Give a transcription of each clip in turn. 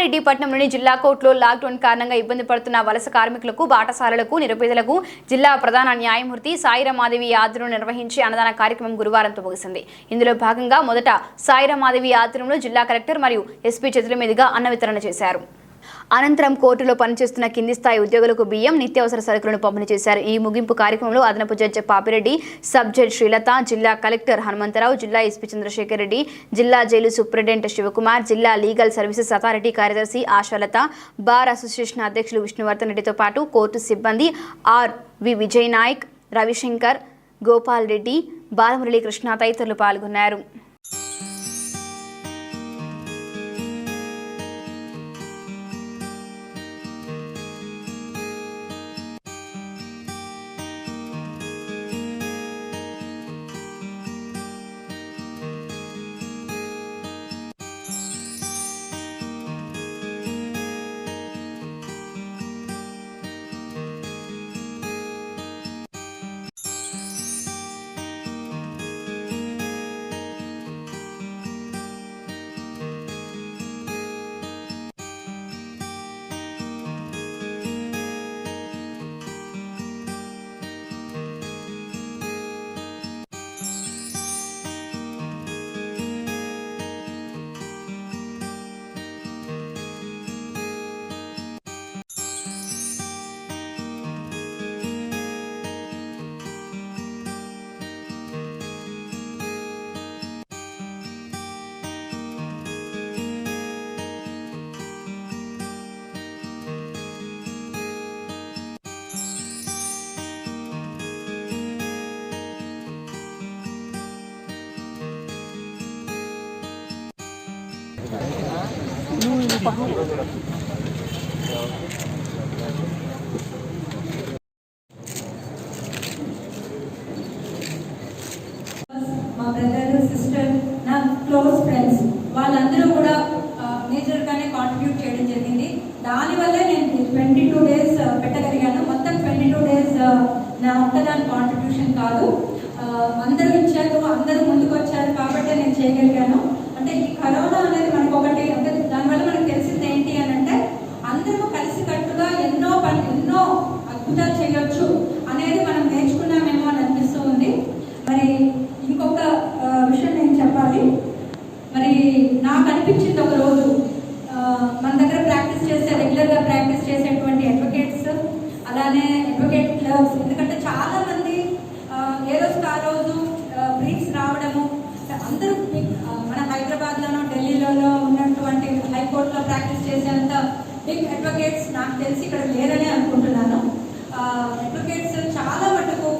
రంగారెడ్డిపట్నంలోని జిల్లా కోర్టులో లాక్డౌన్ కారణంగా ఇబ్బంది పడుతున్న వలస కార్మికులకు, బాటసారులకు, నిరుపేదలకు జిల్లా ప్రధాన న్యాయమూర్తి సాయిరామాదేవి ఆధ్వర్యంలో నిర్వహించే అన్నదాన కార్యక్రమం గురువారంతో ముగిసింది. ఇందులో భాగంగా మొదట సాయిరామాదేవి ఆధ్వర్యంలో జిల్లా కలెక్టర్ మరియు ఎస్పీ చేతుల మీదుగా అన్న వితరణ చేశారు. అనంతరం కోర్టులో పనిచేస్తున్న కింది స్థాయి ఉద్యోగులకు బియ్యం, నిత్యావసర సరుకులను పంపిణీ చేశారు. ఈ ముగింపు కార్యక్రమంలో అదనపు judge Papireddy, sub judge Srilatha, జిల్లా కలెక్టర్ హనుమంతరావు, జిల్లా ఎస్పీ చంద్రశేఖర్ రెడ్డి, జిల్లా జైలు సూపరింటెండెంట్ శివకుమార్, జిల్లా లీగల్ సర్వీసెస్ అథారిటీ కార్యదర్శి ఆశాలత, బార్ అసోసియేషన్ అధ్యక్షులు విష్ణువర్ధన్ రెడ్డితో పాటు కోర్టు సిబ్బంది ఆర్.వి. విజయ్ నాయక్, రవిశంకర్, గోపాల్ రెడ్డి, బాలమురళీ కృష్ణ తదితరులు పాల్గొన్నారు. మా బ్రదర్, సిస్టర్, నా క్లోజ్ ఫ్రెండ్స్ వాళ్ళందరూ కూడా మేజర్గానే కాంట్రిబ్యూట్ చేయడం జరిగింది. దానివల్లే నేను 22 days పెట్టగలిగాను. మొత్తం 22 days నా ఒక్కదాని కాంట్రిబ్యూషన్ కాదు, అందరూ ఇచ్చారు, అందరూ ముందుకు వచ్చారు కాబట్టి నేను చేయగలిగాను. అంటే ఈ కరోనా అనేది మనకు ఒకటి, అంటే దానివల్ల మనకు తెలిసింది ఏంటి అని అంటే అందరూ కలిసికట్టుగా ఎన్నో అద్భుతాలు చేయొచ్చు అనేది మనం నేర్చుకున్నామేమో అని అనిపిస్తూ ఉంది. మరి ఇంకొక విషయం నేను చెప్పాలి. మరి నాకు అనిపించింది ఒక రోజు మన దగ్గర రెగ్యులర్గా ప్రాక్టీస్ చేసేటువంటి అడ్వకేట్స్, అలానే అడ్వకేట్ క్లబ్స్, ఎందుకంటే చాలా మంది ఏ రోజుకి ఆ రోజు బ్రీఫ్స్ రావడము, అందరూ మన హైదరాబాద్లోనో ఢిల్లీలోనో ఉన్నటువంటి హైకోర్టులో ప్రాక్టీస్ చేసేంత బిగ్ అడ్వకేట్స్ నాకు తెలిసి ఇక్కడ లేరనే అనుకుంటున్నాను. అడ్వకేట్స్ చాలా మటుకు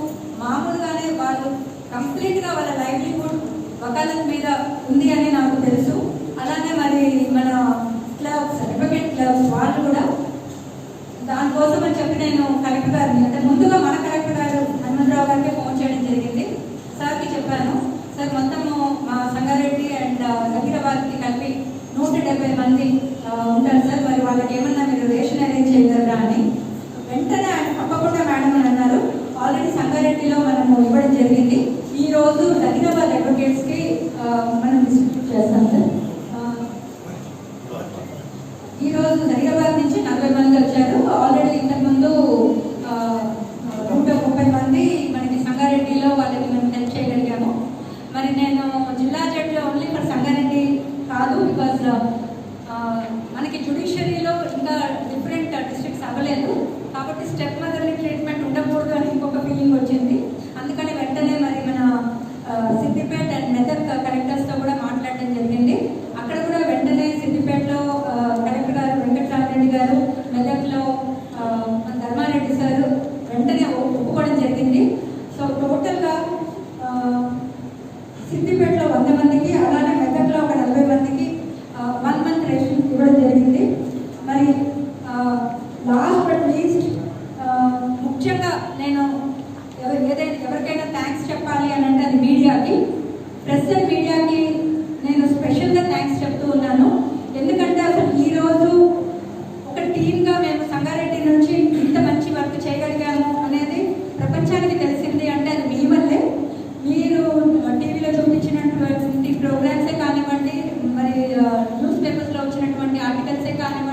మామూలుగానే వాళ్ళు కంప్లీట్గా వాళ్ళ లైవ్లీహుడ్ వకాలత్ మీద ఉంది అని నాకు తెలుసు. అలానే మరి మన క్లబ్స్, అడ్వకేట్ క్లబ్స్ వాళ్ళు కూడా దానికోసం అని చెప్పి నేను కలెక్టర్ గారిని, అంటే ముందుగా మన కలెక్టర్ గారు హనుమంతరావు గారికి ఫోన్ చేయడం జరిగింది. సార్కి చెప్పాను, సార్ మొత్తము మా సంగారెడ్డి అండ్ జహీరాబాద్కి కలిపి 170 మంది ఉంటారు సార్, మరి వాళ్ళకి ఏమన్నా మీరు రేషన్ అరేంజ్ చేయగలరా అని. వెంటనే తప్పకుండా మేడం అని అన్నారు. ఆల్రెడీ సంగారెడ్డిలో మనము ఇవ్వడం జరిగింది. ఈ రోజు జహీరాబాద్ అడ్వకేట్స్కి మనం డిస్ట్రిబ్యూట్ చేస్తాం సార్. ఈ రోజు జహీరాబాద్ నుంచి 40 మంది వచ్చారు. ఆల్రెడీ ఇంతకుముందు 130 మంది మనకి సంగారెడ్డిలో వాళ్ళకి మేము హెల్ప్ చేయగలిగాము. మరి నేను జిల్లా జడ్జి ఓన్లీ ఫర్ సంగారెడ్డి కాదు, బికాజ్ మనకి జ్యుడిషియరీలో ఇంకా డిఫరెంట్ డిస్ట్రిక్ట్స్ అవ్వలేదు కాబట్టి స్టెప్ మదర్లీ ట్రీట్మెంట్ ఉండకూడదు అని ఇంకొక ఫీలింగ్ వచ్చింది. అందుకని వెంటనే మరి మన సిద్దిపేట అండ్ మెదక్ కలెక్టర్స్తో కూడా మాట్లాడడం జరిగింది. అక్కడ కూడా వెంటనే సిద్దిపేటలో కలెక్టర్ గారు వెంకటరామరెడ్డి గారు, మెదక్లో ధర్మారెడ్డి సార్ వెంటనే ఒప్పుకోవడం జరిగింది. సో టోటల్గా సిద్దిపేటలో 100 మందికి, అలానే మెదక్లో ఒక 40 మందికి 1 month రేషన్ ఇవ్వడం జరిగింది. మరి లాస్ట్ బట్ లీస్ట్ ముఖ్యంగా నేను ఎవరికైనా థ్యాంక్స్ చెప్పాలి అని అంటే అది మీడియాకి, ప్రెస్ అండ్ మీడియాకి నేను స్పెషల్గా థ్యాంక్స్ చెప్తూ ఉన్నాను. ఎందుకంటే అసలు ఈరోజు ఒక టీమ్గా మేము సంగారెడ్డి నుంచి ఇంత మంచి వర్క్ చేయగలిగాము అనేది ప్రపంచానికి తెలిసింది అంటే అది మీ వల్లే. మీరు టీవీలో చూపించినటువంటి ప్రోగ్రామ్సే కానివ్వండి, మరి న్యూస్ పేపర్స్లో వచ్చినటువంటి ఆర్టికల్సే కానివ్వండి,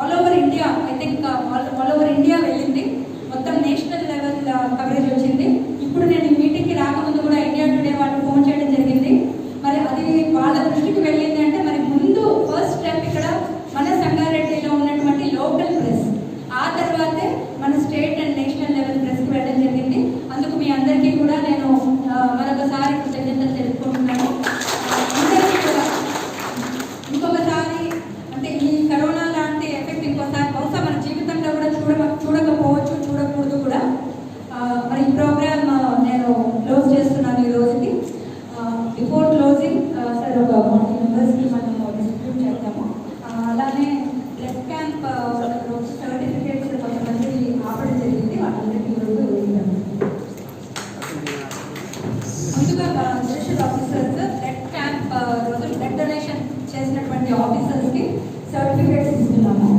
all over India, I think all over India వెళ్ళింది. మొత్తం నేషనల్ లెవెల్ కవరేజ్ వచ్చింది. ఇప్పుడు నేను ఈ మీటింగ్కి రాకముందు కూడా ఇండియా టుడే వాళ్ళు ఫోన్ చేయడం జరిగింది. మరి అది వాళ్ళ దృష్టికి వెళ్ళింది అంటే మరి ముందు ఫస్ట్ స్టెప్ ఇక్కడ మన సంగారెడ్డిలో ఉన్నటువంటి లోకల్ ప్రెస్, ఆ తర్వాతే మన స్టేట్ అండ్ నేషనల్ లెవెల్ ప్రెస్కి వెళ్ళడం జరిగింది. అందుకు మీ అందరికీ కూడా నేను మరొకసారి కృతజ్ఞతలు తెలుపుకుంటున్నాను. అందరికీ కూడా ఇంకొకసారి అంటే ఈ కరోనా లాంటి ఎఫెక్ట్ ఇంకోసారి బహుశా మన జీవితంలో కూడా చూడకపోవచ్చు, చూడకూడదు కూడా. మరి ఈ ప్రోగ్రామ్ నేను క్లోజ్ చేస్తున్నాను ఈ రోజుకి. బిఫోర్ క్లోజింగ్ సార్ ఒక 40 మెంబర్స్కి మనము డిస్ట్రిబ్యూట్ చేద్దాము. అలానే బ్లడ్ క్యాంప్ సర్టిఫికేట్స్ కొంతమంది ఆపడం జరిగింది, వాళ్ళందరికీ ఈరోజు ముందుగా జ్యుడిషియల్ ఆఫీసర్స్ బ్లడ్ క్యాంప్ రోజు బ్లడ్ డొనేషన్ చేసినటువంటి ఆఫీసర్స్కి సర్టిఫికేట్స్ ఇస్తున్నాము.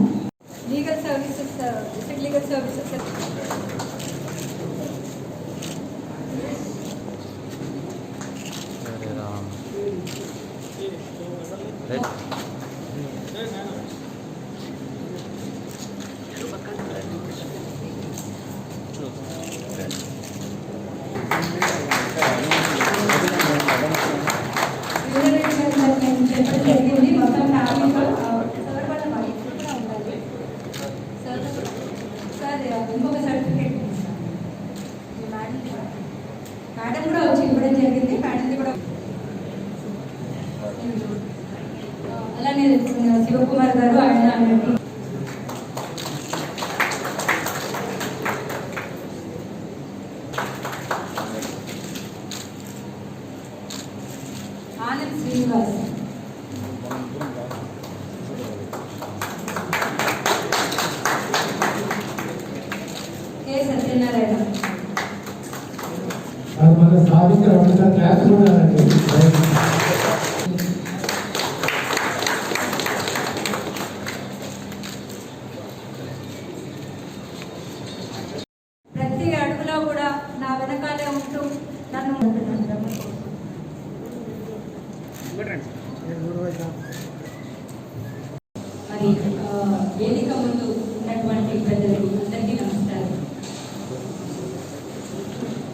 Legal services, district legal services జరిగింది. మొత్తం ఫ్యామిలీతో సార్ ఇంకొక సర్టిఫికేట్ మేడం కూడా వచ్చి ఇవ్వడం జరిగింది. మేడంది కూడా అలానే శివకుమార్ గారు ఆయన ఆనంద్ శ్రీనివాస్, కే సత్యనారాయణ, మన సాధించిన ఒకసారి క్లాస్ కూడా ప్రతి అడుగులో కూడా నా వెనకాలే ఉంటూ నన్ను మరి వేదిక ముందు ఉన్నటువంటి ప్రజలకి అందరికీ నమస్కారం.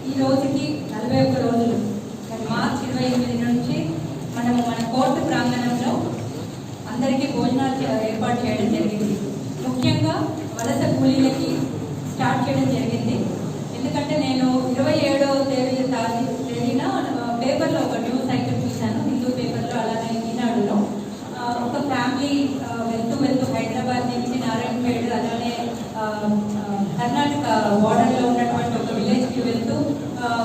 ఈ రోజుకి 41 రోజులు, మార్చి 28 నుంచి మనము మన కోర్టు ప్రాంగణంలో అందరికీ భోజనాలు ఏర్పాటు చేయడం జరిగింది. ముఖ్యంగా వలస కూలీలకి స్టార్ట్ చేయడం జరిగింది. ఎందుకంటే నేను 27వ తేదీన పేపర్లో ఒక న్యూస్ ఐటమ్ చూశాను, హిందూ పేపర్లో, అలానే ఈనాడులో. ఒక ఫ్యామిలీ వెళ్తూ హైదరాబాద్ నుంచి నారాయణపేట, అలానే కర్ణాటక బార్డర్లో ఉన్నటువంటి ఒక విలేజ్కి వెళ్తూ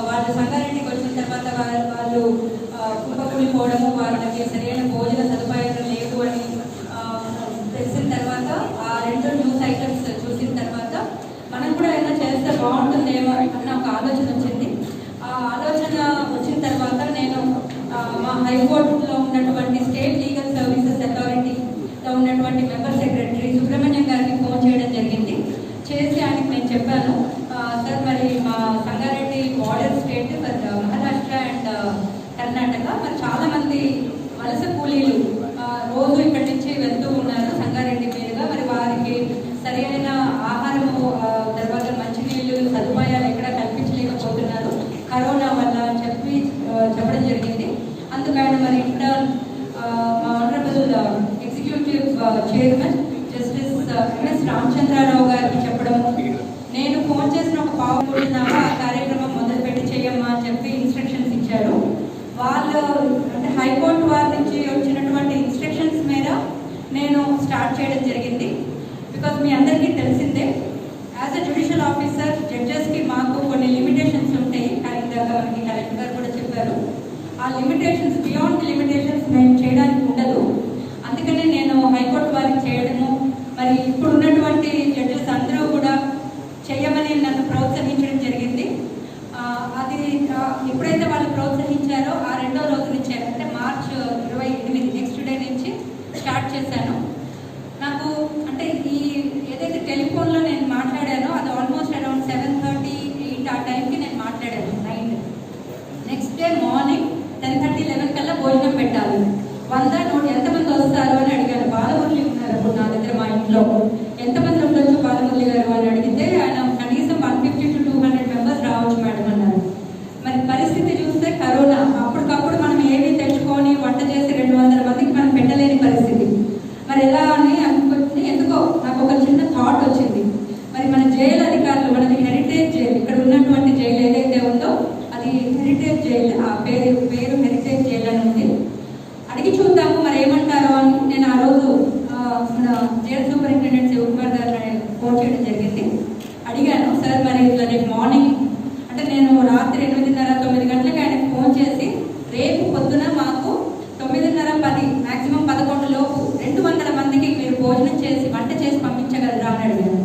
వాళ్ళు సంగారెడ్డికి వచ్చిన తర్వాత వాళ్ళు కుప్పకూలిపోవడము, వాళ్ళకి సరైన భోజన సదుపాయాలు లేవు అని తెలిసిన తర్వాత ఆ 2 న్యూస్ ఐటమ్స్ చూసిన తర్వాత మనం కూడా ఏమైనా చేస్తే బాగుంటుందేమో అన్న ఒక ఆలోచన వచ్చింది. ఆ ఆలోచన వచ్చిన తర్వాత నేను మా హైకోర్టులో ఉన్నటువంటి స్టేట్ లీగల్ సర్వీసెస్ అథారిటీలో ఉన్నటువంటి మెంబర్ సెక్రటరీ సుబ్రహ్మణ్యం గారికి ఫోన్ చేయడం జరిగింది. చేసి ఆయనకి నేను చెప్పాను, సార్ మరి మా Sangareddy border state Maharashtra and Karnataka, మరి చాలామంది వలస కూలీలు రోజు ఇక్కడి నుంచి వెళ్తూ ఉన్నారు సంగారెడ్డి మీదుగా. మరి వారికి సరైన ఆహారము, తర్వాత మంచినీళ్ళు సదుపాయాలు ఎక్కడ కల్పించలేకపోతున్నారు కరోనా వల్ల అని చెప్పడం జరిగింది. అందుకని మరి ఇంటర్న్ మా honourable executive chairman justice MS Ramachandra Rao గారికి చెప్పడము, నేను ఫోన్ చేసిన ఒక పావుకుంటున్నావా ఆ కార్యక్రమం మొదలుపెట్టి చేయమ్మా అని చెప్పి ఇన్స్ట్రక్షన్స్ ఇచ్చారు. వాళ్ళు అంటే హైకోర్టు వారి నుంచి వచ్చినటువంటి ఇన్స్ట్రక్షన్స్ మీద నేను స్టార్ట్ చేయడం జరిగింది. బికాజ్ మీ అందరికీ తెలిసిందే, యాజ్ అ జ్యుడిషియల్ ఆఫీసర్ జడ్జెస్కి మాకు కొన్ని లిమిటేషన్స్ ఉంటాయి. ఇందాక మనకి కలెక్టర్ గారు కూడా చెప్పారు, ఆ లిమిటేషన్స్ బియాండ్ లిమిటేషన్స్ మేము చేయడానికి ఉండదు. అందుకనే నేను హైకోర్టు వారికి చేయడము, మరి ఇప్పుడు ఉన్నటువంటి జడ్జెస్ అందరూ కూడా చేయమని నన్ను ప్రోత్సహించడం జరిగింది. అది ఎప్పుడైతే వాళ్ళు ప్రోత్సహించారో ఆ 2వ రోజు నుంచి, అంటే మార్చ్ 28 నెక్స్ట్ డే నుంచి స్టార్ట్ చేశాను. నాకు అంటే ఈ ఏదైతే టెలిఫోన్లో నేను మాట్లాడానో అది ఆల్మోస్ట్ అరౌండ్ 7:30, 8 ఆ టైంకి నేను మాట్లాడాను నైట్. నెక్స్ట్ డే మార్నింగ్ 10:30, 11 కల్లా భోజనం పెట్టాలి. 100 ఎంతమంది వస్తారు అని అడిగాను. బాలమురళి ఉన్నారు అప్పుడు నా దగ్గర మా ఇంట్లో. ఇంట్లో ఎంతమంది ఉండొచ్చు బాలమురళి గారు అని అడిగితే ఆయన కనీసం 150 to 200 మెంబర్స్ రావచ్చు మేడం అన్నారు. మరి పరిస్థితి చూస్తే కరోనా అప్పటికప్పుడు మనం ఏమి తెచ్చుకొని వంట చేసి 200 మందికి మనం పెట్టలేని పరిస్థితి. మరి ఎలా అని అనుకుంటే ఎందుకో నాకు ఒక చిన్న థాట్ వచ్చింది. మరి మన జైలు అధికారులు, మనది హెరిటేజ్ జైలు, ఇక్కడ ఉన్నటువంటి జైలు ఏదైతే ఉందో అది హెరిటేజ్ జైలు, ఆ పేరు హెరిటేజ్ జైలు అని ఉంది. అడిగి చూద్దాము మరి ఏమంటారో అని నేను ఆ రోజు మన జైలు సూపరింటెండెంట్ శివకుమార్ గారిని ఫోన్ చేయడం జరిగింది. అడిగాను, సార్ మరి ఇట్లా రేపు మార్నింగ్ అంటే నేను రాత్రి 8:30-9 గంటలకు ఆయనకు ఫోన్ చేసి రేపు పొద్దున మాకు 9:30-10 మ్యాక్సిమం 11 లోపు 200 మందికి మీరు భోజనం చేసి వంట చేసి పంపించగలరా అని అడిగాను.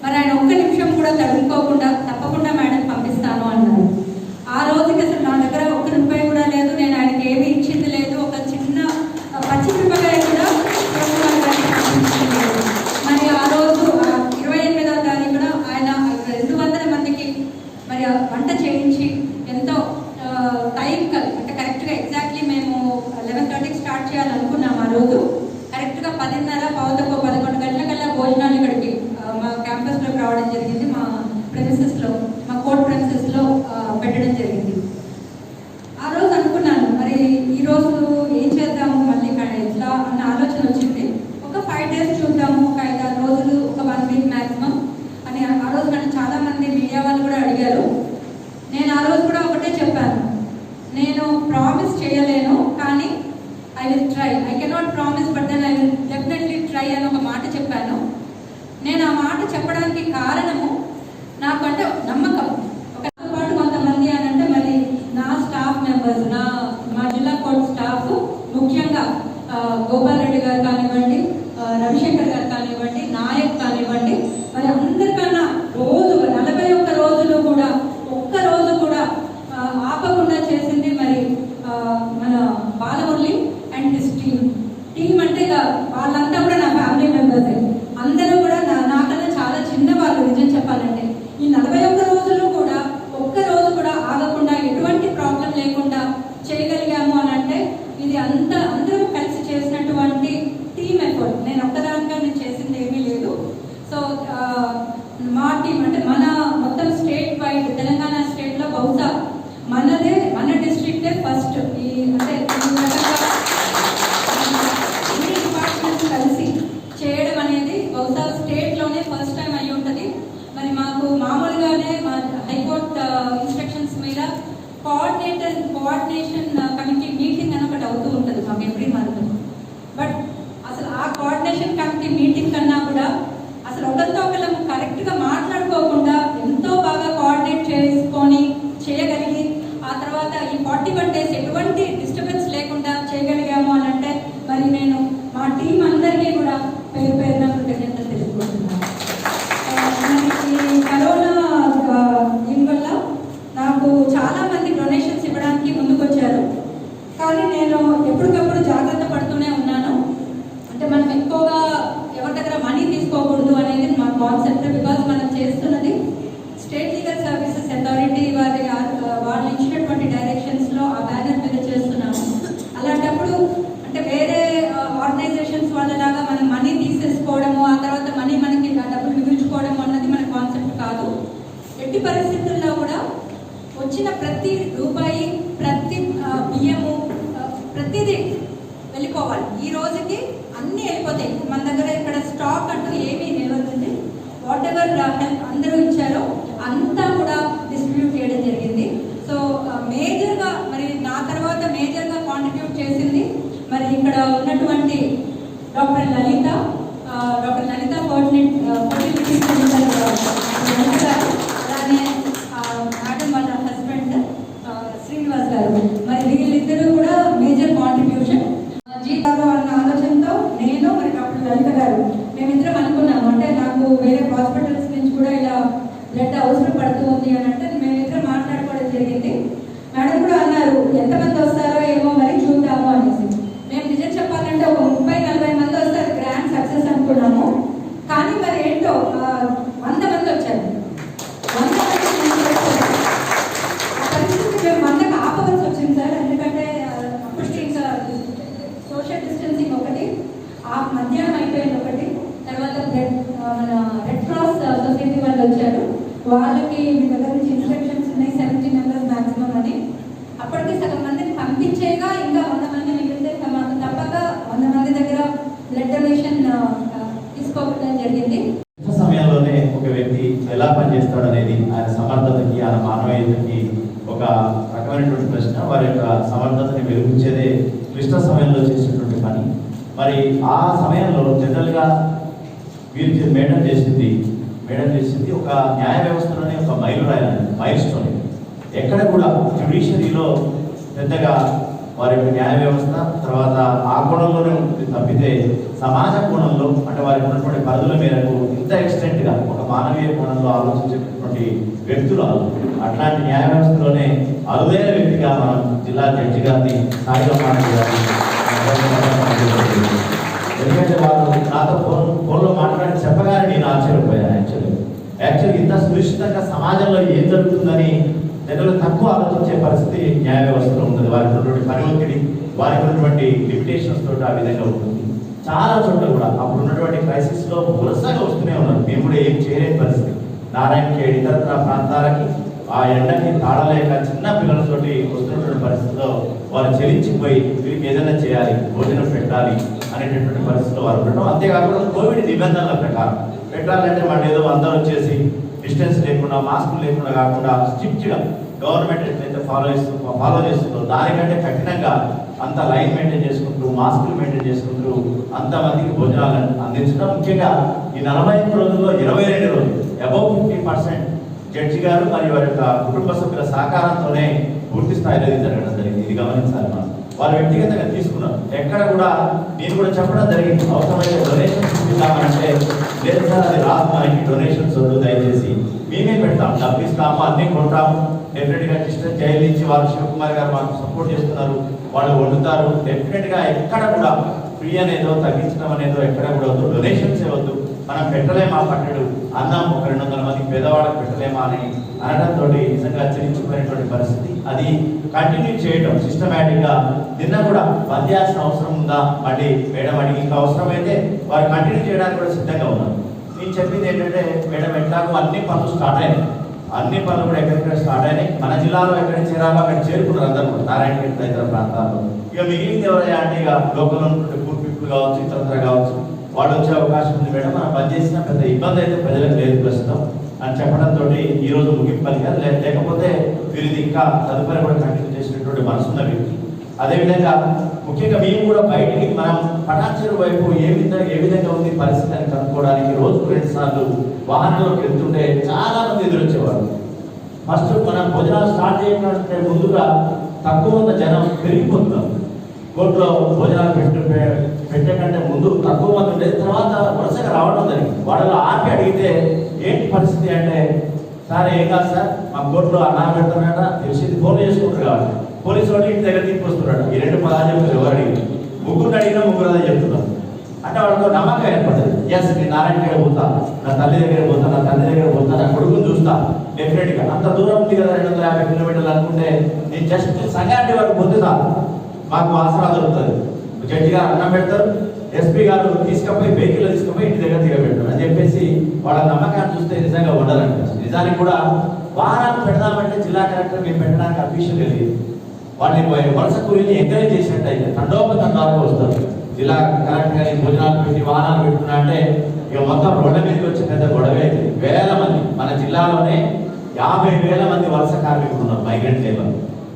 మరి ఆయన ఒక్క నిమిషం కూడా తడుముకోకుండా తప్పకుండా మేడం పంపిస్తాను అన్నారు. ఆ రోజుకి అసలు నా దగ్గర ఒక్క రూపాయి కూడా లేదు, నేను ఆయనకి ఏమీ ఇచ్చింది లేదు, ఒక చిన్న పచ్చి మిరపకాయ కూడా పంపించలేదు. మరి ఆ రోజు 28వ తారీఖున ఆయన 200 మందికి మరి వంట చేయించి ఎంతో టైం అంటే కరెక్ట్గా ఎగ్జాక్ట్లీ మేము 11:30కి స్టార్ట్ చేయాలనుకున్నాము. ఆ రోజు కరెక్ట్గా 10:30-11 గంటలకల్లా భోజనాలు ఇక్కడికి మా క్యాంపస్లోకి రావడం జరిగింది. మా ప్రెమిసెస్లో, మా కోర్ట్ ప్రెమిసెస్లో పెట్టడం జరిగింది. ఆ రోజు అనుకున్నాను మరి ఈరోజు ఏం చేద్దాము, మళ్ళీ ఎట్లా అన్న ఆలోచన వచ్చింది. ఒక 5 days చూద్దాము, ఒక 5-6 రోజులు, ఒక 1 week మ్యాక్సిమం అని. ఆ రోజు నన్ను చాలామంది మీడియా వాళ్ళు కూడా అడిగారు. నేను ఆ రోజు కూడా ఒకటే చెప్పాను, నేను ప్రామిస్ చేయలేను కానీ I will try. I cannot promise but then I will definitely try అని ఒక మాట చెప్పాను. నేను ఆ మాట చెప్పడానికి కారణము నాకు అంటే నమ్మకం. ఒకతో పాటు కొంతమంది అని అంటే మరి నా స్టాఫ్ మెంబర్స్, మా జిల్లా కోర్టు స్టాఫ్, ముఖ్యంగా గోపాల్ రెడ్డి గారు కానివ్వండి, రవిశంకర్ గారు కానివ్వండి, నాయక్ కానివ్వండి, మరి అందరికన్నా రోజు 41 రోజులు కూడా ఒక్క రోజు కూడా ఆపకుండా చేసింది మరి మన బాలమురళి అండ్ హిస్ టీమ్ అంటే వాళ్ళంతా కూడా నా ఫ్యామిలీ మెంబర్సే. అందరూ కూడా నాకన్నా చాలా చిన్నవాళ్ళు. నిజం చెప్పాలంటే ఈ 41 రోజులు కూడా ఒక్క రోజు కూడా ఆగకుండా ఎటువంటి ప్రాబ్లం లేకుండా చేయగలిగాము అని అంటే ఇది అందరూ కలిసి చేసినటువంటి టీమ్ ఎఫర్ట్. నేను ఒక్కదానిగా నేను చేసింది ఏమీ లేదు. సో మా టీం అంటే మన మొత్తం స్టేట్ వైడ్ తెలంగాణ స్టేట్లో బహుశా మన డిస్ట్రిక్టే ఫస్ట్. ఈ అంటే అన్ని డిపార్ట్మెంట్స్ కలిసి చేయడం అనేది బహుశా స్టేట్లోనే ఫస్ట్ టైం అయి ఉంటుంది. మరి మాకు మామూలుగానే మా హైకోర్టు ఇన్స్ట్రక్షన్స్ మీద కోఆర్డినేషన్ కమిటీ మీటింగ్ అని ఒకటి అవుతూ ఉంటుంది మాకు ఎవ్రీ మంత్. బట్ అసలు ఆ కోఆర్డినేషన్ కమిటీ మీటింగ్ కన్నా కూడా అసలు ఒకరితో ఒకళ్ళము కరెక్ట్గా మాట్లాడుకోకుండా ఎంతో బాగా కోఆర్డినేట్ చేసుకొని చేయగలిగి ఆ తర్వాత ఈ 41 days ఎటువంటి డిస్టర్బెన్స్ లేకుండా చేయగలిగాము అని అంటే మరి నేను మా టీం అందరికీ కూడా పేరు పేరున కృతజ్ఞతలు తెలుసుకుంటున్నాను. ఈ కరోనా దీనివల్ల నాకు చాలా మంది డొనేషన్స్ ఇవ్వడానికి ముందుకొచ్చారు. కానీ నేను ఎప్పటికప్పుడు జాగ్రత్త పడుతూనే ఉన్నాను. అంటే మనం ఎక్కువగా ఎవరి దగ్గర మనీ తీసుకోకూడదు అనేది మా కాన్సెప్ట్. బికాజ్ మనం చేస్తున్నది స్టేట్ లీగల్ సర్వీసెస్ అథారిటీ వాళ్ళు ఇచ్చినటువంటి డైరెక్షన్స్లో ఆ బ్యానర్ మీద చేస్తున్నాము. అలాంటప్పుడు అంటే వేరే ఆర్గనైజేషన్స్ వాళ్ళలాగా మనం మనీ తీసేసుకోవడము, ఆ తర్వాత మనీ మనకి డబ్బులు మిగుల్చుకోవడము అన్నది మన కాన్సెప్ట్ కాదు. ఎట్టి పరిస్థితుల్లో కూడా వచ్చిన ప్రతి రూపాయి, ప్రతి బియ్యము, ప్రతిదీ వెళ్ళిపోవాలి. ఈ రోజుకి అన్నీ వెళ్ళిపోతాయి. మన దగ్గర ఇక్కడ స్టాక్ అంటూ ఏమీ నిలవదండి. వాట్ ఎవర్ హెల్ప్ అందరూ ఇచ్చారో అంతా కూడా డిస్ట్రిబ్యూట్ చేయడం జరిగింది. సో మేజర్గా మరి నా తర్వాత మేజర్గా కాంట్రిబ్యూట్ చేసింది మరి ఇక్కడ ఉన్నటువంటి డాక్టర్ లలిత ఫర్టిలిటీ సెంటర్, అలానే మేడం వాళ్ళ హస్బెండ్ శ్రీనివాస్ గారు. మరి వీళ్ళిద్దరూ కూడా మేజర్ కాంట్రిబ్యూషన్. జీతాలు అన్న ఆలోచనతో నేను మరి డాక్టర్ లలిత గారు మేమిద్దరం అనుకున్నాము. అంటే నాకు వేరే హాస్పిటల్స్ నుంచి కూడా ఇలా బ్లడ్ అవసరం పడుతూ ఉంది అని అంటే మేమిద్దరం మాట్లాడుకోవడం జరిగింది. మేడం కూడా అన్నారు ఎంతమంది వస్తారో ఏమో మరి చూద్దాము అనేసి. మేము నిజం చెప్పాలంటే ఒక 30-40 మంది వస్తారు, గ్రాండ్ సక్సెస్ అనుకున్నాము. కానీ మరి ఏంటో 100 మంది వచ్చారు. 100 మంది వచ్చారు. ఆ పరిస్థితి మేము 100కి ఆపవలసి వచ్చింది సార్. ఎందుకంటే అప్పటికి ఇంకా సోషల్ డిస్టెన్సింగ్ ఒకటి, ఆ మధ్యాహ్నం అయిపోయింది ఒకటి, తర్వాత మన రెడ్ క్రాస్ సొసైటీ వాళ్ళు వచ్చారు. వాళ్ళకి మీ దగ్గర నుంచి ఇన్స్ట్రక్షన్స్ ఉన్నాయి 70 మెంబర్స్ మ్యాక్సిమం అని. అప్పటికి సగం మందిని పంపించేగా ఇంకా 100 మంది మిగిలితే మాకు తప్పక 100 మంది దగ్గర బ్లడ్ డొనేషన్ తీసుకోవడం జరిగింది. సమయంలోనే ఒక వ్యక్తి ఎలా పనిచేస్తాడు అనేది ఆయన సమర్థతకి, ఆయన మానవీయతకి ఒక రకమైనటువంటి ప్రశ్న. వారి యొక్క సమర్థతని వెలిగించేదే క్లిష్ట సమయంలో చేసినటువంటి పని. మరి ఆ సమయంలో జనరల్గా వీరు మేడం చేసింది ఒక న్యాయ వ్యవస్థలోనే ఒక మైల్ స్టోన్. ఎక్కడ కూడా జ్యుడిషియరీలో పెద్దగా వారి యొక్క న్యాయ వ్యవస్థ తర్వాత ఆ కోణంలోనే ఉంటుంది తప్పితే సమాజ కోణంలో అంటే వారికి ఉన్నటువంటి పరిధుల మేరకు ఇంత ఎక్స్టెంట్గా ఒక మానవీయ కోణంలో ఆలోచించేటటువంటి వ్యక్తులు అట్లాంటి న్యాయ వ్యవస్థలోనే అరుదైన వ్యక్తిగా మనం జిల్లా జడ్జి గారిని సాయిరామారెడ్డి గారిని ఎందుకంటే వారు నాతో ఫోన్లో మాట్లాడి చెప్పగానే నేను ఆశ్చర్యపోయాను. యాక్చువల్లీ ఇంత సురక్షితంగా సమాజంలో ఏం జరుగుతుందని జనరల్ తక్కువ ఆలోచించే పరిస్థితి న్యాయ వ్యవస్థలో ఉంటుంది. వారికి ఉన్నటువంటి పని ఒత్తిడి, వారికి ఉన్నటువంటి లిమిటేషన్స్ తోటి ఆ విధంగా ఉంటుంది. చాలా చోట్ల కూడా అప్పుడు ఉన్నటువంటి క్రైసిస్లో వరుసగా వస్తూనే ఉన్నారు. మేము కూడా ఏం చేయలేని పరిస్థితి. నారాయణఖేడ్ ఇతరత్ర ప్రాంతాలకి ఆ ఎండకి తాళలేక చిన్న పిల్లలతోటి వస్తున్నటువంటి పరిస్థితిలో వారు చెలించిపోయి వీరికి ఏదైనా చేయాలి, భోజనం పెట్టాలి అనేటటువంటి పరిస్థితిలో వారు ఉండటం. అంతేకాకుండా కోవిడ్ నిబంధనల ప్రకారం పెట్టాలంటే మన ఏదో అందరూ వచ్చేసి డిస్టెన్స్ లేకుండా, మాస్కులు లేకుండా కాకుండా స్ట్రిక్ట్గా గవర్నమెంట్ ఎట్లయితే ఫాలో చేస్తుందో దానికంటే కఠినంగా అంత లైన్ మెయింటైన్ చేసుకుంటూ, మాస్కులు మెయింటైన్ చేసుకుంటూ అంతమందికి భోజనాలను అందించడం. ముఖ్యంగా ఈ 45 రోజుల్లో 22 రోజులు అబౌవ్ 50% జడ్జి గారు మరియు వారి యొక్క కుటుంబ సభ్యుల సహకారంతోనే పూర్తి స్థాయిలో ఇది జరగడం జరిగింది. ఇది గమనించాలి. మనం వారు వ్యక్తిగతంగా తీసుకున్నారు. ఎక్కడ కూడా నేను కూడా చెప్పడం జరిగింది, అవసరమైతే డొనేషన్స్ ఇద్దామంటే లేదు సార్ అది రాదు, మనకి డొనేషన్స్ వద్దు, దయచేసి మేమే పెడతాం, డబ్బు ఇస్తాము, అన్నీ కొంటాము. డెఫినెట్గా డిస్టెన్స్ జైలు నుంచి వారు శివకుమార్ గారు మాకు సపోర్ట్ చేస్తున్నారు, వాళ్ళు వండుతారు. డెఫినెట్గా ఎక్కడ కూడా ఫ్రీ అనేదో తగ్గించడం అనేదో ఎక్కడ కూడా వద్దు, డొనేషన్స్ వద్దు. మనం పెట్టలేమా పట్టడు అన్నం ఒక 200 మందికి పేదవాళ్ళకి పెట్టలేమా అని అనడంతో నిజంగా చెల్లించిపోయినటువంటి పరిస్థితి. అది కంటిన్యూ చేయడం సిస్టమేటిక్గా. నిన్న కూడా బంద్ చేయాల్సిన అవసరం ఉందా మళ్ళీ మేడం అడిగి, ఇంకా అవసరమైతే వారు కంటిన్యూ చేయడానికి కూడా సిద్ధంగా ఉన్నారు. నేను చెప్పింది ఏంటంటే మేడం ఎట్లాగో అన్ని పనులు స్టార్ట్ అయినాయి, అన్ని పనులు కూడా ఎక్కడెక్కడ స్టార్ట్ అయినాయి. మన జిల్లాలో ఎక్కడ చేరాలో అక్కడ చేరుకున్నారు అందరూ కూడా, నారాయణఖేడ్ తదితర ప్రాంతాల్లో. ఇక మిగిలింది ఎవరైనా అంటే ఇక లోకల్ ఉన్నటువంటి పూర్ పీపుల్ కావచ్చు, ఇతరత్ర కావచ్చు, వాళ్ళు వచ్చే అవకాశం ఉంది మేడం. మనం పని చేసిన పెద్ద ఇబ్బంది అయితే ప్రజలకు లేదు ప్రస్తుతం అని చెప్పడంతో ఈ రోజు ముగింపు పలికారు. లేకపోతే వీరిది ఇంకా తదుపరి కూడా కంటిన్యూ చేసినటువంటి మనసున్న వ్యక్తి. అదేవిధంగా ముఖ్యంగా మేము కూడా బయటికి మనం పటాన్చెరు వైపు ఏ విధంగా ఉంది పరిస్థితి అని కనుక్కోవడానికి రోజుకు 2 సార్లు వాహనంలోకి వెళ్తుంటే చాలా మంది ఎదురొచ్చేవారు. ఫస్ట్ మనం భోజనాలు స్టార్ట్ చేయడానికి ముందుగా తక్కువ ఉన్న జనం పెరిగిపోతున్నాం. కోర్టులో భోజనాలు పెట్టే కంటే ముందు తక్కువ మంది ఉండేది, తర్వాత వరుసగా రావడం జరిగింది. వాళ్ళలో ఆపి అడిగితే ఏంటి పరిస్థితి అంటే, సార్ ఏం కాదు సార్, మా కోర్టులో అన్నం పెడుతున్నాడ తెలిసింది, ఫోన్ చేసుకుంటారు కాబట్టి పోలీసు వాళ్ళు ఇంటి దగ్గర తీసుకొస్తున్నాడు. ఈ 2 పదాలు చెప్తారు. ఎవరు అడిగి ముగ్గురు అడిగినా ముగ్గురు అదే చెప్తున్నారు. అంటే వాళ్ళతో నమ్మకం ఏర్పడుతుంది. ఎస్ నేను నారాయణఖేడ్ పోతా, నా తల్లి దగ్గర పోతా, నా తండ్రి దగ్గర పోతా, నా కొడుకుని చూస్తా. డెఫినెట్గా అంత దూరం ఉంది కదా 250 కిలోమీటర్లు అనుకుంటే నేను జస్ట్ సంగారెడ్డి వరకు పొందుతా, మాకు ఆసరా దొరుకుతుంది. జడ్జి గారు అన్నం పెడతారు, ఎస్పీ గారు తీసుకపోయి వెహికల్ తీసుకుపోయి ఇంటి దగ్గర దిగబెడతారు అని చెప్పేసి వాళ్ళ నమ్మకాన్ని చూస్తే నిజంగా ఉండాలంట. నిజానికి కూడా వాహనాలు పెడదామంటే జిల్లా కలెక్టర్ మేము పెట్టడానికి అఫీషియల్ లేదు. వాటిని వలస కూలీని ఎంకరేజ్ చేసినట్టు అయితే తండోపతండాలకు వస్తారు. జిల్లా కలెక్టర్ గారి భోజనాలు పెట్టి వాహనాలు పెట్టుకున్నా అంటే ఇక మొత్తం రోడ్ల మీదకి వచ్చే పెద్ద గొడవే అయితే. వేల మంది మన జిల్లాలోనే 50,000 మంది వలస కార్మికులు ఉన్నారు, మైగ్రెంట్ లేబర్.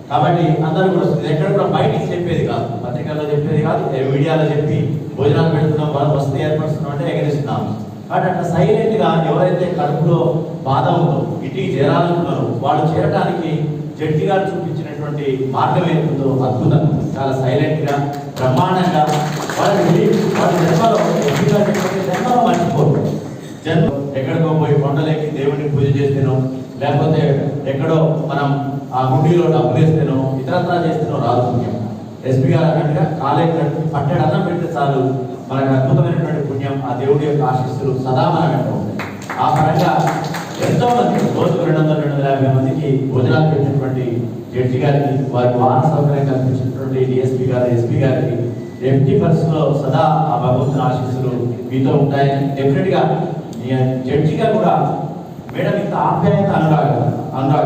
కాబట్టి అందరూ కూడా ఎక్కడ కూడా బయటికి చెప్పేది కాదు, పత్రికల్లో చెప్పేది కాదు, మీడియాలో చెప్పి భోజనాలు పెడుతున్నాం, వాళ్ళు వసతి ఏర్పరుస్తున్నాం అంటే ఎగరిస్తున్నాం. కాబట్టి అట్లా సైలెంట్గా ఎవరైతే కడుపులో బాధ ఉందో, ఇంటికి చేరాలనుకున్నారో వాళ్ళు చేరడానికి జడ్జి గారు చూపించినటువంటి మార్గం ఏమిటో అద్భుతం. చాలా సైలెంట్గా బ్రహ్మాండంగా వాళ్ళ జన్మలో మర్చిపోరు. జన్మ ఎక్కడికో పోయి కొండలెక్కి దేవుడిని పూజ చేస్తేనో, లేకపోతే ఎక్కడో మనం ఆ గుండీలో డబ్బులు వేస్తేనో, ఇతరత్రా చేస్తేనో రాదు. పుణ్యం ఎస్పీ గారు అన్నట్టుగా కాలేజీ పట్టెడు అన్నం పెడితే చాలు మనకు అద్భుతమైనటువంటి పుణ్యం, ఆ దేవుడి యొక్క ఆశీస్సులు సదా మన వెంట ఉంటాయి. ఆ పరంగా ఎంతో మంది రోజుకు 200-250 మందికి భోజనాలు పెట్టినటువంటి జడ్జి గారికి, వారికి వాహన సౌకర్యం కల్పించినటువంటి డిఎస్పీ గారు, ఎస్పీ గారికి ఎట్టి పరిస్థితుల్లో సదా ఆ భగవంతుని ఆశీస్సులు మీతో ఉంటాయని డెఫినెట్గా జడ్జిగా కూడా మేడం ఇంత ఆప్యాయత అనురాగం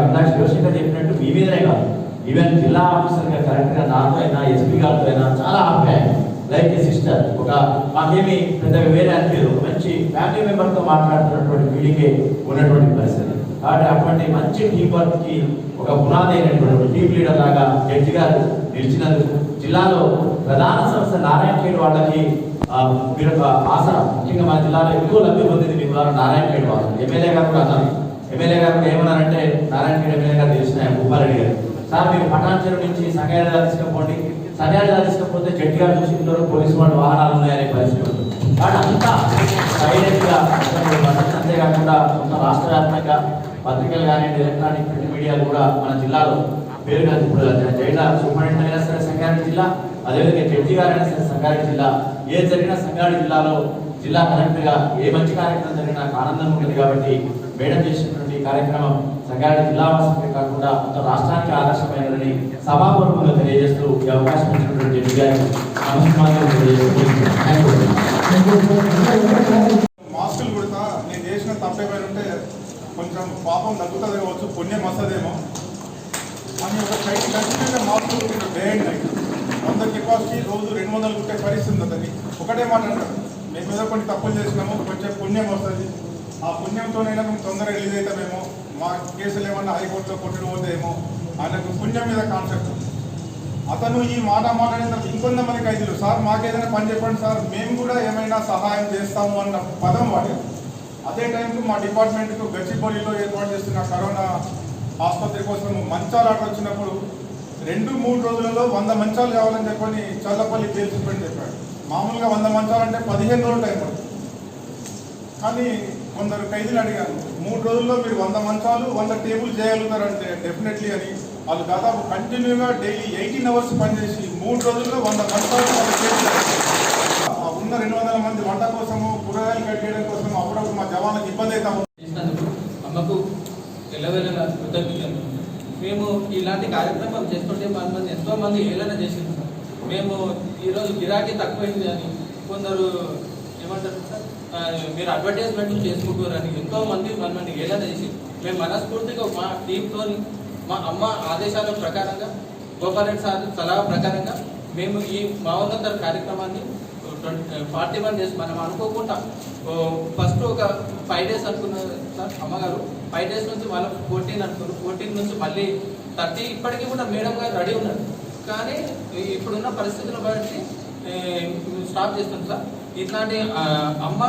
ఇందాక శివశంకర్ చెప్పినట్టు మీ మీదనే కాదు, ఈవెన్ జిల్లా ఆఫీసర్గా కరెక్ట్గా నాతో అయినా ఎస్పీ గారితో అయినా చాలా ఆప్యాయం, లైక్ ఏ సిస్టర్. ఒక మాకేమి పెద్దగా వేరే అనిపించదు, ఒక మంచి ఫ్యామిలీ మెంబర్తో మాట్లాడుతున్నటువంటి ఫీలింగే ఉన్నటువంటి పరిస్థితి. కాబట్టి అటువంటి మంచి టీం వర్క్కి ఒక పునాది అయినటువంటి టీం లీడర్ లాగా జడ్జి గారు నిలిచినందుకు జిల్లాలో ప్రధాన సంస్థ నారాయణఖేడ్ వాళ్ళకి మీరు ఒక ఆశ, ముఖ్యంగా మా జిల్లాలో ఎక్కువ లబ్ధి పొందింది మీ ద్వారా నారాయణఖేడ్ వాళ్ళు. ఎమ్మెల్యే గారు కూడా అన్నారు, ఎమ్మెల్యే గారు కూడా ఏమన్నారంటే నారాయణఖేడ్ ఎమ్మెల్యే గారు తెలిసిన భూపారెడ్డి గారు, సార్ మీరు పటాన్చెరు నుంచి సంగారెడ్డి తీసుకపోండి, సంగారెడ్డి తీసుకపోతే జడ్జి గారు చూసి ఇంట్లో పోలీసు వాళ్ళు వాహనాలు ఉన్నాయనే పరిస్థితి ఉంటుంది. కాబట్టి అంతా సైలెంట్గా అంతేకాకుండా కొంత రాష్ట్ర వ్యాప్తంగా పత్రికలు కానివ్వండి, ఎలక్ట్రానిక్ ప్రింట్ మీడియాలు కూడా మన జిల్లాలో పేరుగా ఇప్పుడు జైలా సూపరింటెండెంట్ అయినా సరే సంగారెడ్డి జిల్లా, అదేవిధంగా జడ్జి గారు అయినా సరే సంగారెడ్డి జిల్లా, ఏ జరిగినా సంగారెడ్డి జిల్లాలో జిల్లా కలెక్టర్గా ఏ మంచి కార్యక్రమం జరిగినా నాకు ఆనందం ఉంటుంది. కాబట్టి మేడం చేసినటువంటి కార్యక్రమం సంగారెడ్డి జిల్లా వాసులకే కాకుండా మొత్తం రాష్ట్రానికి ఆదర్శమైనదని సభాపూర్వకంగా తెలియజేస్తూ ఈ అవకాశం ఇచ్చినటువంటి జడ్జి గారికి నమస్కారాలు మాస్కులు కుడతా నేను చేసిన తప్పేమైనా ఉంటే కొంచెం పాపం తగ్గుతుంది కావచ్చు, పుణ్యం వస్తుందేమో అని ఒక సైడ్ ఖచ్చితంగా మాస్కులు వేయండి. 100 కెపాసిటీ రోజు 200 కుట్టే పరిస్థితి ఉంటుంది. ఒకటే మాట అంటారు, మేము ఏదో కొన్ని తప్పులు చేసినాము, కొంచెం పుణ్యం వస్తుంది, ఆ పుణ్యంతోనైనా మేము తొందరగా రిలీజ్ అవుతామేమో, మా కేసులు ఏమన్నా హైకోర్టులో కొట్టుడు పోతేమో ఆయనకు పుణ్యం మీద కాన్సెప్ట్. అతను ఈ మాట్లాడిన తర్వాత ఇంకొంతమంది ఖైదీలు, సార్ మాకేదైనా పని చెప్పండి సార్, మేము కూడా ఏమైనా సహాయం చేస్తాము అన్న పదం వాడారు. అదే టైంకు మా డిపార్ట్మెంట్కు గచ్చిబౌలిలో ఏర్పాటు చేస్తున్న కరోనా ఆసుపత్రి కోసం మంచాలు ఆర్డర్ వచ్చినప్పుడు 2-3 రోజులలో 100 మంచాలు కావాలని చెప్పని చల్లపల్లి జైలు సూపరింటెండెంట్ చెప్పాడు. మామూలుగా 100 మంచాలు అంటే 15 రోజులు టైం పడుతుంది. కానీ కొందరు ఖైదీలు అడిగారు, 3 రోజుల్లో మీరు 100 మంచాలు 100 టేబుల్ చేయగలుగుతారంటే డెఫినెట్లీ అని. వాళ్ళు దాదాపు కంటిన్యూగా డైలీ 18 అవర్స్ పనిచేసి 3 రోజుల్లో 100 మంచాలు ఉన్న 200 మంది వంట కోసము, కూరగాయలు కట్ చేయడం కోసం అప్పుడప్పుడు మా జవాన్లకు ఇబ్బంది అవుతాము. అమ్మకు ఎల్లవేళ కృతజ్ఞతలు. మేము ఇలాంటి కార్యక్రమం చేస్తుంటే మంది ఎంతో మంది ఏలైనా చేసింది సార్. మేము ఈరోజు గిరాకీ తక్కువైంది అని కొందరు ఏమంటారు సార్, మీరు అడ్వర్టైజ్మెంట్ చేసుకుంటారని ఎంతో మంది మనల్ని ఏలైనా చేసి మేము మనస్ఫూర్తిగా మా టీంతో మా అమ్మ ఆదేశాల ప్రకారంగా గోపాలరెడ్డి సార్ సలహా ప్రకారంగా మేము ఈ మావోన్నత కార్యక్రమాన్ని 41 డేస్ మనం అనుకోకుండా ఫస్ట్ ఒక 5 డేస్ అనుకున్నారు సార్ అమ్మగారు, 5 డేస్ నుంచి మళ్ళీ 14 అనుకున్నారు, 14 నుంచి మళ్ళీ 30. ఇప్పటికీ కూడా మేడం గారు రెడీ ఉన్నారు, కానీ ఇప్పుడున్న పరిస్థితులను బట్టి స్టాప్ చేస్తాం సార్. ఇట్లాంటి అమ్మ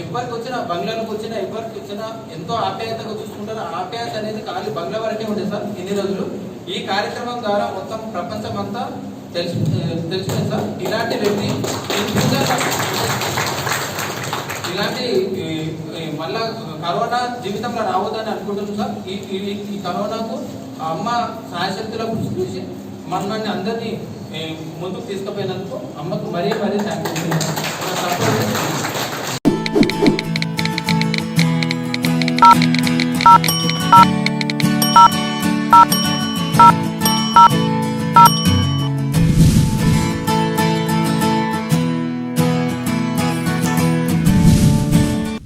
ఎవరికి వచ్చినా, బంగ్లాలకు వచ్చినా, ఎవరికి వచ్చినా ఎంతో ఆప్యాయతగా చూసుకుంటారు. ఆప్యాయత అనేది ఖాళీ బంగ్లా వరకే ఉంటుంది సార్ ఇన్ని రోజులు. ఈ కార్యక్రమం ద్వారా మొత్తం ప్రపంచం అంతా తెలిసింది సార్. ఇలాంటి వ్యక్తి ఇలాంటి మళ్ళా కరోనా జీవితంలో రావద్దని అనుకుంటున్నాం సార్. ఈ కరోనాకు అమ్మ సహాయశక్తిలో కృషి చూసి మనల్ని అందరినీ ముందుకు తీసుకుపోయినందుకు అమ్మకు మరీ థ్యాంక్ యూ.